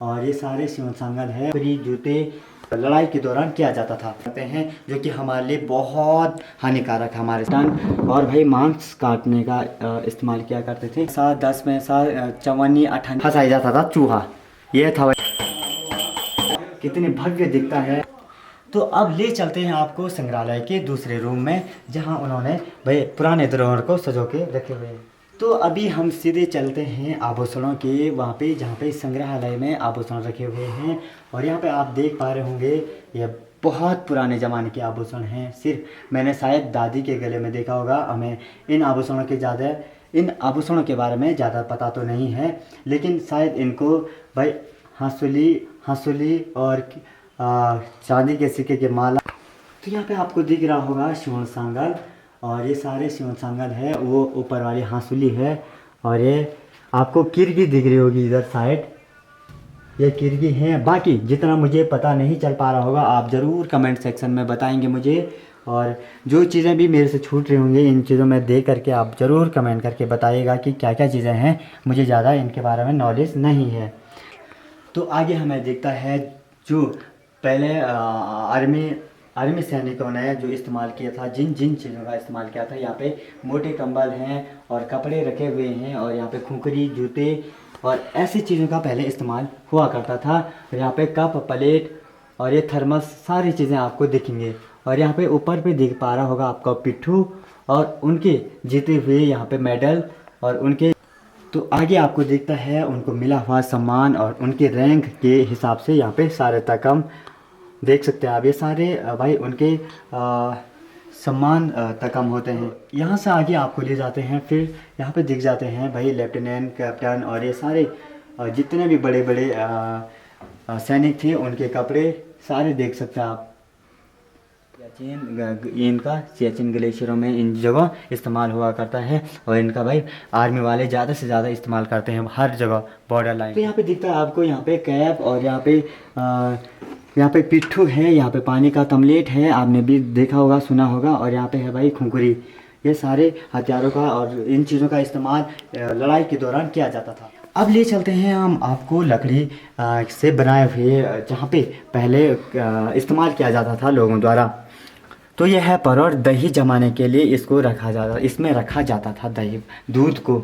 और ये सारे सीमन सांगल है। ये जूते लड़ाई के दौरान किया जाता था कहते हैं, जो कि हमारे लिए बहुत हानिकारक है। हमारे स्टन और भाई मांस काटने का इस्तेमाल किया करते थे। 7-10 में 54-58 फंसाया जाता था चूहा। ये था भाई, कितनी भव्य दिखता है। तो अब ले चलते हैं आपको संग्रहालय के दूसरे रूम में, जहां उन्होंने भाई पुराने धरोहर को सजो के रखे हुए हैं। तो अभी हम सीधे चलते हैं आभूषणों के वहाँ पे, जहाँ पे संग्रहालय में आभूषण रखे हुए हैं। और यहाँ पे आप देख पा रहे होंगे, ये बहुत पुराने ज़माने के आभूषण हैं। सिर्फ मैंने शायद दादी के गले में देखा होगा। हमें इन आभूषणों के बारे में ज़्यादा पता तो नहीं है, लेकिन शायद इनको भाई हंसुली और चांदी के सिक्के के माला। तो यहाँ पे आपको दिख रहा होगा सीमन सांगल, और ये सारे सीमन सांगल है। वो ऊपर वाली हांसुली है, और ये आपको किरगी दिख रही होगी इधर साइड, ये किरगी हैं। बाकी जितना मुझे पता नहीं चल पा रहा होगा, आप ज़रूर कमेंट सेक्शन में बताएंगे मुझे। और जो चीज़ें भी मेरे से छूट रही होंगी, इन चीज़ों में देख करके आप ज़रूर कमेंट करके बताइएगा कि क्या क्या चीज़ें हैं। मुझे ज़्यादा इनके बारे में नॉलेज नहीं है। तो आगे हमें दिखता है जो पहले आर्मी सैनिकों ने जो इस्तेमाल किया था, जिन जिन चीज़ों का इस्तेमाल किया था। यहाँ पे मोटे कंबल हैं और कपड़े रखे हुए हैं, और यहाँ पे खुंकरी, जूते और ऐसी चीज़ों का पहले इस्तेमाल हुआ करता था। और यहाँ पे कप, प्लेट और ये थर्मस, सारी चीज़ें आपको दिखेंगे। और यहाँ पे ऊपर पे दिख पा रहा होगा आपका पिट्ठू और उनके जीते हुए यहाँ पे मेडल और उनके। तो आगे आपको दिखता है उनको मिला हुआ सम्मान और उनके रैंक के हिसाब से यहाँ पे सारे तकम देख सकते हैं आप। ये सारे भाई उनके सम्मान तकम होते हैं। यहाँ से आगे आपको ले जाते हैं, फिर यहाँ पे दिख जाते हैं भाई लेफ्टिनेंट, कैप्टन और ये सारे जितने भी बड़े बड़े सैनिक थे, उनके कपड़े सारे देख सकते हैं आप। इनका सियाचिन ग्लेशियरों में इन जगह इस्तेमाल हुआ करता है, और इनका भाई आर्मी वाले ज़्यादा से ज़्यादा इस्तेमाल करते हैं हर जगह बॉर्डर लाइन। तो यहाँ पे दिखता है आपको, यहाँ पे कैप और यहाँ पे पिट्ठू है, यहाँ पे पानी का तमलेट है, आपने भी देखा होगा, सुना होगा। और यहाँ पे है भाई खुंकुरी। ये सारे हथियारों का और इन चीज़ों का इस्तेमाल लड़ाई के दौरान किया जाता था। अब ले चलते हैं हम आपको लकड़ी से बनाए हुए, जहाँ पे पहले इस्तेमाल किया जाता था लोगों द्वारा। तो यह है परवड़। दही जमाने के लिए इसमें रखा जाता था दही, दूध को।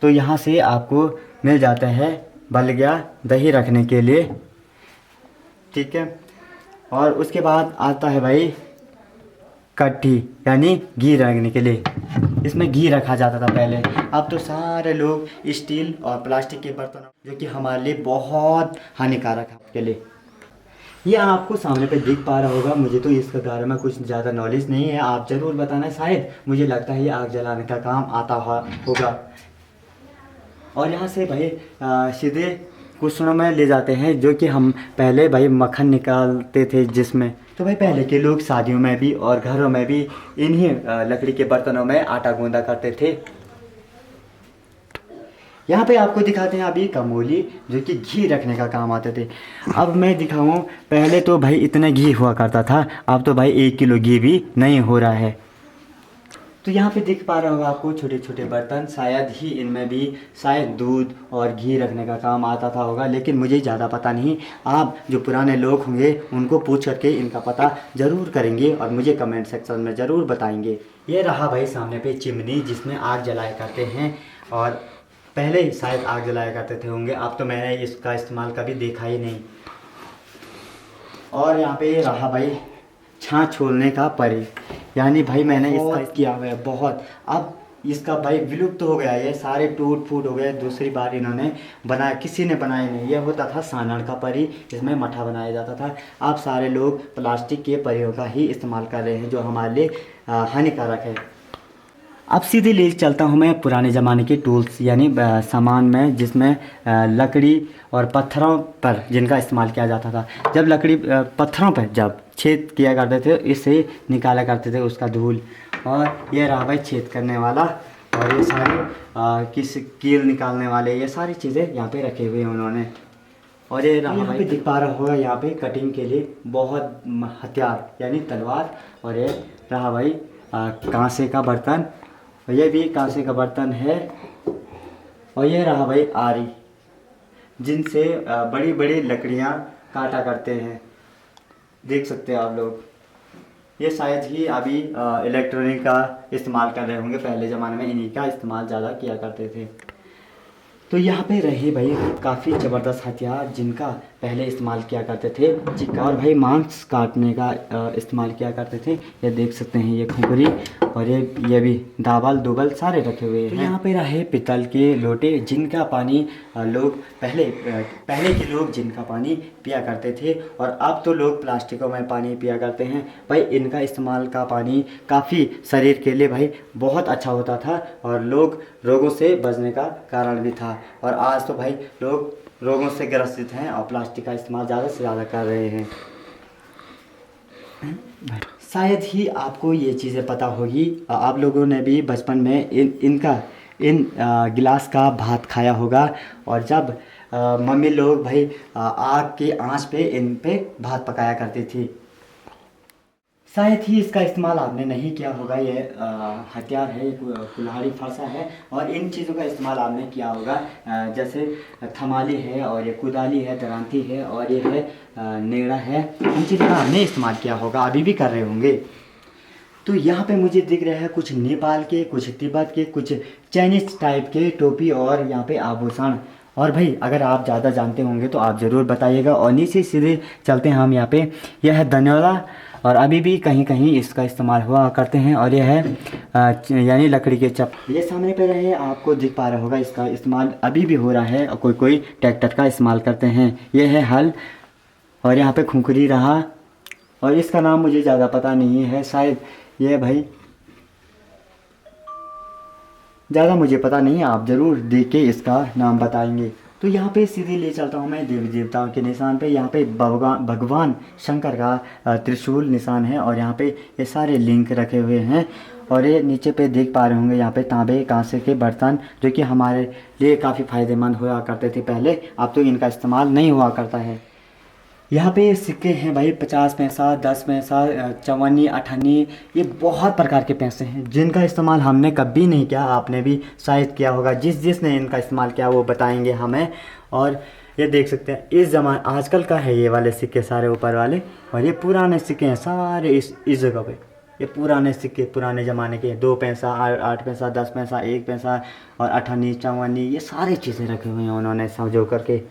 तो यहाँ से आपको मिल जाता है बल गया दही रखने के लिए, ठीक है। और उसके बाद आता है भाई कट्टी, यानी घी रखने के लिए। इसमें घी रखा जाता था पहले। अब तो सारे लोग स्टील और प्लास्टिक के बर्तन, जो कि हमारे लिए बहुत हानिकारक है के लिए। ये आपको सामने पे दिख पा रहा होगा। मुझे तो इसके बारे में कुछ ज़्यादा नॉलेज नहीं है, आप ज़रूर बताना। शायद मुझे लगता है ये आग जलाने का काम आता होगा। और यहाँ से भाई सीधे कुशनों में ले जाते हैं, जो कि हम पहले भाई मक्खन निकालते थे जिसमें। तो भाई पहले के लोग शादियों में भी और घरों में भी इन्हीं लकड़ी के बर्तनों में आटा गूंदा करते थे। यहाँ पे आपको दिखाते हैं अभी कमोली, जो कि घी रखने का काम आते थे। अब मैं दिखाऊँ, पहले तो भाई इतना घी हुआ करता था, अब तो भाई 1 किलो घी भी नहीं हो रहा है। तो यहाँ पे दिख पा रहा होगा आपको छोटे छोटे बर्तन, शायद ही इनमें भी शायद दूध और घी रखने का काम आता था होगा, लेकिन मुझे ज़्यादा पता नहीं। आप जो पुराने लोग होंगे उनको पूछ करके इनका पता ज़रूर करेंगे और मुझे कमेंट सेक्शन में ज़रूर बताएंगे। ये रहा भाई सामने पे चिमनी, जिसमें आग जलाया करते हैं, और पहले शायद आग जलाया करते थे होंगे। अब तो मैंने इसका इस्तेमाल कभी देखा ही नहीं। और यहाँ पे रहा भाई छाछ छोलने का परी, यानी भाई मैंने इसका किया हुआ है बहुत। अब इसका भाई विलुप्त हो गया, ये सारे टूट फूट हो गए। दूसरी बार इन्होंने बनाया, किसी ने बनाया नहीं। यह होता था सानड़ का परी, जिसमें मठा बनाया जाता था। अब सारे लोग प्लास्टिक के परियों का ही इस्तेमाल कर रहे हैं, जो हमारे लिए हानिकारक है। अब सीधे ले चलता हूँ मैं पुराने ज़माने के टूल्स, यानी सामान में, जिसमें लकड़ी और पत्थरों पर जिनका इस्तेमाल किया जाता था। जब लकड़ी पत्थरों पर जब छेद किया करते थे, इससे निकाला करते थे उसका धूल। और ये रहा भाई छेद करने वाला, और ये सारे कील निकालने वाले, ये सारी चीज़ें यहाँ पे रखे हुए हैं उन्होंने। और ये रहा भाई दिख पा रहा होगा यहाँ पे कटिंग के लिए बहुत हथियार, यानी तलवार। और ये रहा भाई कांसे का बर्तन, ये भी कांसे का बर्तन है। और ये रहा भाई आरी, जिनसे बड़ी बड़ी लकड़ियाँ काटा करते हैं। देख सकते हैं आप लोग, ये शायद ही अभी इलेक्ट्रॉनिक का इस्तेमाल कर रहे होंगे, पहले ज़माने में इन्हीं का इस्तेमाल ज़्यादा किया करते थे। तो यहाँ पे रहे भाई काफ़ी ज़बरदस्त हथियार जिनका पहले इस्तेमाल किया करते थे, और भाई मांस काटने का इस्तेमाल किया करते थे। ये देख सकते हैं, ये खुपरी और ये भी दावल दुबल सारे रखे हुए हैं। तो यहाँ पे रहे पितल के लोटे जिनका पानी लोग पहले के लोग जिनका पानी पिया करते थे, और अब तो लोग प्लास्टिकों में पानी पिया करते हैं। भाई इनका इस्तेमाल का पानी काफ़ी शरीर के लिए भाई बहुत अच्छा होता था, और लोग रोगों से बचने का कारण भी था। और आज तो भाई लोग रोगों से ग्रसित हैं और प्लास्टिक का इस्तेमाल ज़्यादा से ज़्यादा कर रहे हैं। शायद ही आपको ये चीज़ें पता होगी, आप लोगों ने भी बचपन में इन गिलास का भात खाया होगा, और जब मम्मी लोग भाई आग की आंच पे इन पे भात पकाया करती थी। शायद ही इसका इस्तेमाल आपने नहीं किया होगा। ये हथियार है, कुल्हाड़ी फरसा है, और इन चीज़ों का इस्तेमाल आपने किया होगा, जैसे थमाली है, और ये कुदाली है, दरांती है, और ये है नेड़ा है। इन चीज़ों का आपने इस्तेमाल किया होगा, अभी भी कर रहे होंगे। तो यहाँ पे मुझे दिख रहे हैं कुछ नेपाल के, कुछ तिब्बत के, कुछ चाइनीज टाइप के टोपी, और यहाँ पे आभूषण। और भाई अगर आप ज़्यादा जानते होंगे तो आप ज़रूर बताइएगा। और नीचे सीधे चलते हैं हम यहाँ पे। यह है धन्यवाद, और अभी भी कहीं कहीं इसका इस्तेमाल हुआ करते हैं। और यह है यानी लकड़ी के ये सामने पे रहे, आपको दिख पा रहा होगा, इसका इस्तेमाल अभी भी हो रहा है, और कोई कोई ट्रैक्टर का इस्तेमाल करते हैं। यह है हल, और यहाँ पे खुंखरी रहा, और इसका नाम मुझे ज़्यादा पता नहीं है। शायद ये भाई ज़्यादा मुझे पता नहीं है, आप ज़रूर देख के इसका नाम बताएंगे। तो यहाँ पे सीधे ले चलता हूँ मैं देवी देवताओं के निशान पे। यहाँ पे भगवान शंकर का त्रिशूल निशान है, और यहाँ पे ये सारे लिंक रखे हुए हैं। और ये नीचे पे देख पा रहे होंगे, यहाँ पे तांबे कांसे के बर्तन, जो कि हमारे लिए काफ़ी फ़ायदेमंद हुआ करते थे पहले, अब तो इनका इस्तेमाल नहीं हुआ करता है। यहाँ पे सिक्के हैं भाई, 50 पैसा, 10 पैसा, 54, 58, ये बहुत प्रकार के पैसे हैं जिनका इस्तेमाल हमने कभी नहीं किया। आपने भी शायद किया होगा, जिसने इनका इस्तेमाल किया वो बताएंगे हमें। और ये देख सकते हैं, इस ज़माने आजकल का है ये वाले सिक्के सारे ऊपर वाले, और ये पुराने सिक्के हैं सारे इस जगह पे। ये पुराने सिक्के पुराने ज़माने के, 2 पैसा, 8 पैसा, 10 पैसा, 1 पैसा, और 58, 54, ये सारी चीज़ें रखे हुए हैं उन्होंने संजो करके।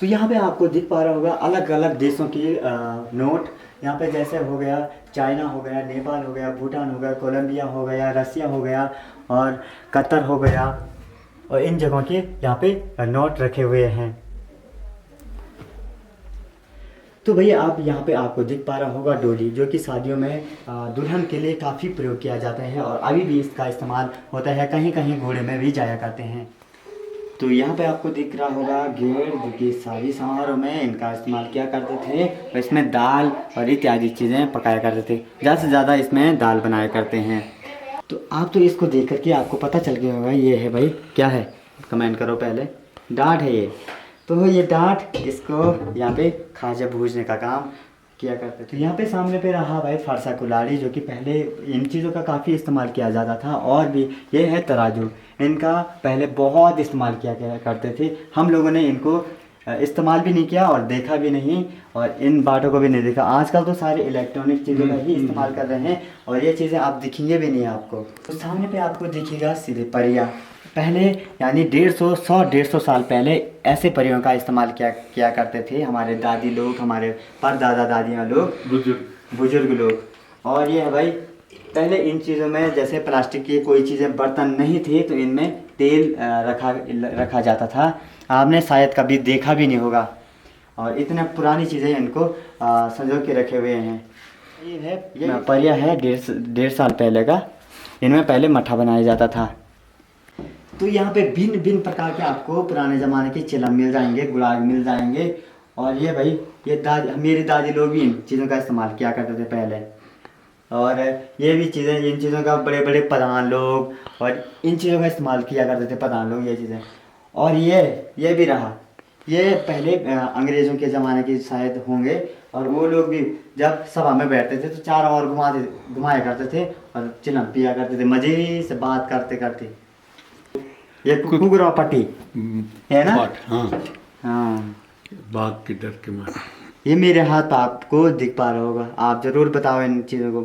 तो यहाँ पे आपको दिख पा रहा होगा अलग अलग देशों की नोट। यहाँ पे जैसे हो गया चाइना हो गया, नेपाल हो गया, भूटान हो गया, कोलंबिया हो गया, रसिया हो गया, और कतर हो गया, और इन जगहों के यहाँ पे नोट रखे हुए हैं। तो भैया आप यहाँ पे आपको दिख पा रहा होगा डोली, जो कि शादियों में दुल्हन के लिए काफ़ी प्रयोग किया जाता है, और अभी भी इसका इस्तेमाल होता है, कहीं कहीं घोड़े में भी जाया करते हैं। तो यहाँ पे आपको दिख रहा होगा घेर, जो कि शादी समारोह में इनका इस्तेमाल किया करते थे, और इसमें दाल और इत्यादि चीज़ें पकाया करते थे। ज़्यादा से ज़्यादा इसमें दाल बनाया करते हैं। तो आप तो इसको देख करके आपको पता चल गया होगा, ये है भाई क्या है, कमेंट करो पहले। डांट है ये। तो ये डांट, इसको यहाँ पे खाजा भूजने का काम किया करते थे। तो यहाँ पे सामने पे रहा भाई फरसा कुल्हाड़ी, जो कि पहले इन चीज़ों का काफ़ी इस्तेमाल किया जाता था। और भी ये है तराजू, इनका पहले बहुत इस्तेमाल किया करते थे। हम लोगों ने इनको इस्तेमाल भी नहीं किया और देखा भी नहीं, और इन बातों को भी नहीं देखा। आजकल तो सारे इलेक्ट्रॉनिक चीज़ों का ही इस्तेमाल कर रहे हैं, और ये चीज़ें आप दिखेंगे भी नहीं आपको। तो सामने पे आपको दिखेगा सीधे परिया। पहले यानी 150 साल पहले ऐसे परियों का इस्तेमाल किया करते थे हमारे दादी लोग, हमारे परदादा दादियाँ लोग, बुजुर्ग लोग। और ये है भाई, पहले इन चीज़ों में जैसे प्लास्टिक की कोई चीज़ें बर्तन नहीं थे, तो इनमें तेल रखा जाता था। आपने शायद कभी देखा भी नहीं होगा, और इतने पुरानी चीज़ें इनको संजो के रखे हुए हैं। ये परिया है 1.5 साल पहले का। इनमें पहले मट्ठा बनाया जाता था। तो यहाँ पे भिन्न भिन्न प्रकार के आपको पुराने ज़माने के चिलम मिल जाएंगे, गुलाब मिल जाएंगे। और ये भाई, ये मेरी दादी लोग भी इन चीज़ों का इस्तेमाल किया करते थे पहले। और ये भी चीज़ें, इन चीज़ों का बड़े बड़े प्रधान लोग और इन चीज़ों का इस्तेमाल किया करते थे प्रधान लोग, ये चीज़ें। और ये भी रहा, ये पहले अंग्रेज़ों के ज़माने के शायद होंगे, और वो लोग भी जब सभा में बैठते थे तो चारों ओर घुमाया करते थे और चिलम पिया करते थे, मज़े से बात करते करते। ये कुकुरा पट्टी है ना? हाँ हाँ, बाघ के डर के मारे। ये मेरे हाथ आपको दिख पा रहा होगा, आप ज़रूर बताओ इन चीज़ों को।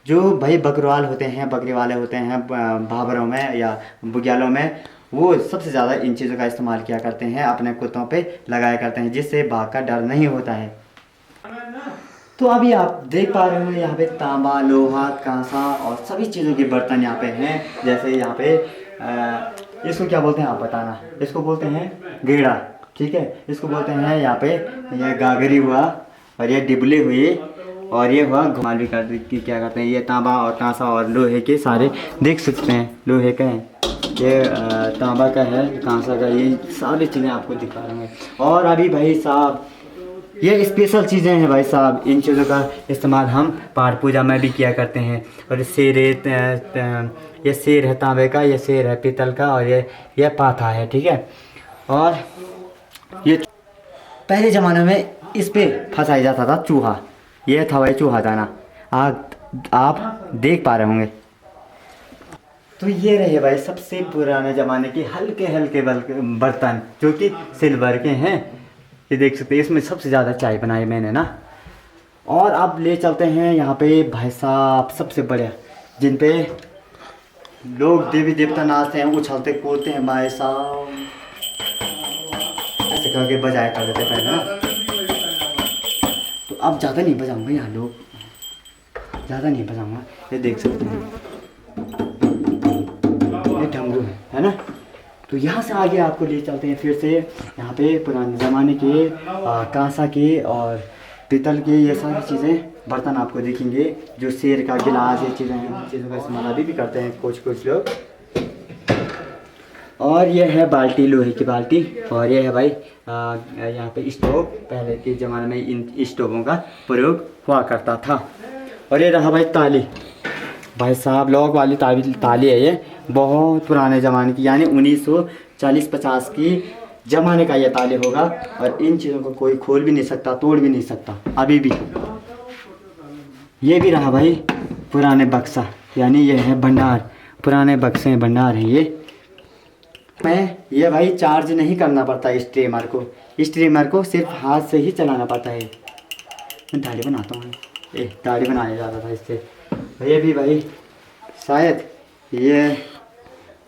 जो भाई बकरवाल होते हैं, बकरी वाले होते हैं भाबरों में या बुग्यालों में, वो सबसे ज़्यादा इन चीज़ों का इस्तेमाल किया करते हैं, अपने कुत्तों पे लगाया करते हैं, जिससे बाघ का डर नहीं होता है। तो अभी आप देख पा रहे हो यहाँ पे तांबा, लोहा, कांसा और सभी चीज़ों के बर्तन यहाँ पे हैं। जैसे यहाँ पे इसको क्या बोलते हैं आप बताना। इसको बोलते हैं गेड़ा, ठीक है। इसको बोलते हैं यहाँ पे ये गागरी हुआ, और ये डिबली हुई, और ये हुआ घुमाल भी कर की क्या करते हैं। ये तांबा और कांसा और लोहे के सारे देख सकते हैं, लोहे का है, ये तांबा का है, कांसा का, ये सारी चीज़ें आपको दिखा रहे हैं। और अभी भाई साहब ये स्पेशल चीज़ें हैं भाई साहब, इन चीज़ों का इस्तेमाल हम पाठ पूजा में भी किया करते हैं। और ये शेर है तांबे का, ये शेर है पीतल का, और ये पाथा है, ठीक है। और ये पहले ज़माने में इस पे फंसाया जाता था चूहा, ये था भाई चूहा दाना, आप देख पा रहे होंगे। तो ये रहे भाई सबसे पुराने ज़माने के हल्के हल्के बर्तन, जो कि सिल्वर के हैं। ये देख सकते हैं, इसमें सबसे ज़्यादा चाय बनाई मैंने ना। और अब ले चलते हैं यहाँ पे भाई साहब सबसे बड़े, जिन पे लोग देवी देवता नाचते हैं, उछलते कूदते हैं भाई साहब, ऐसे करके बजाया कर देते पहले ना। तो अब ज़्यादा नहीं बजाऊँगा, यहाँ लोग ज़्यादा नहीं बजाऊँगा। ये देख सकते हैं, ये डमरू है ना। तो यहाँ से आगे आपको ले चलते हैं फिर से, यहाँ पे पुराने ज़माने के कांसा के और पीतल के ये सारी चीज़ें बर्तन आपको दिखेंगे, जो शेर का गिलास, ये चीज़ों का इस्तेमाल अभी भी करते हैं कुछ लोग। और ये है बाल्टी, लोहे की बाल्टी। और ये है भाई यहाँ पे स्टोव, पहले के ज़माने में इन स्टोवों का प्रयोग हुआ करता था। और ये रहा भाई ताली, भाई साहब लॉक वाली ताली है, ये बहुत पुराने ज़माने की, यानी 1940-50 की ज़माने का ये ताली होगा। और इन चीज़ों को कोई खोल भी नहीं सकता, तोड़ भी नहीं सकता अभी भी। ये भी रहा भाई पुराने बक्सा, यानी ये है भंडार, पुराने बक्से भंडार हैं ये भाई चार्ज नहीं करना पड़ता स्ट्रीमर को सिर्फ हाथ से ही चलाना पड़ता है। मैं दाढ़ी बनाता हूँ, दाढ़ी बनाया जाता था इससे। ये भी भाई शायद ये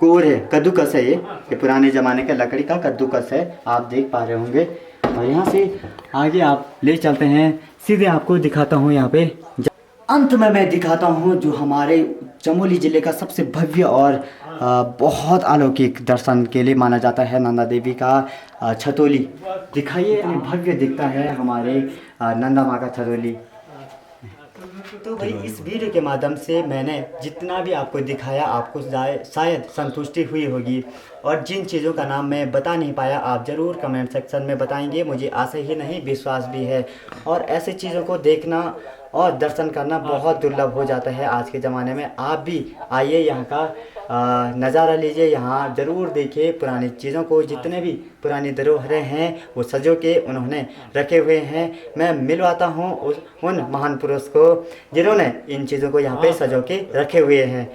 कोर है, कद्दूकस है, ये पुराने ज़माने के लकड़ी का कद्दूकस है, आप देख पा रहे होंगे। और यहाँ से आगे आप ले चलते हैं, सीधे आपको दिखाता हूँ यहाँ पे अंत में मैं दिखाता हूँ जो हमारे चमोली ज़िले का सबसे भव्य और बहुत अलौकिक दर्शन के लिए माना जाता है, नंदा देवी का छतौली। दिखाइए, भव्य दिखता है हमारे नंदा माँ का छतौली। तो भाई इस वीडियो के माध्यम से मैंने जितना भी आपको दिखाया, आपको शायद संतुष्टि हुई होगी। और जिन चीज़ों का नाम मैं बता नहीं पाया, आप ज़रूर कमेंट सेक्शन में बताएंगे, मुझे आशा ही नहीं विश्वास भी है। और ऐसे चीज़ों को देखना और दर्शन करना बहुत दुर्लभ हो जाता है आज के ज़माने में। आप भी आइए, यहाँ का नज़ारा लीजिए, यहाँ ज़रूर देखिए पुरानी चीज़ों को, जितने भी पुरानी धरोहरें हैं वो सजो के उन्होंने रखे हुए हैं। मैं मिलवाता हूँ उन महान पुरुष को जिन्होंने इन चीज़ों को यहाँ पे सजो के रखे हुए हैं।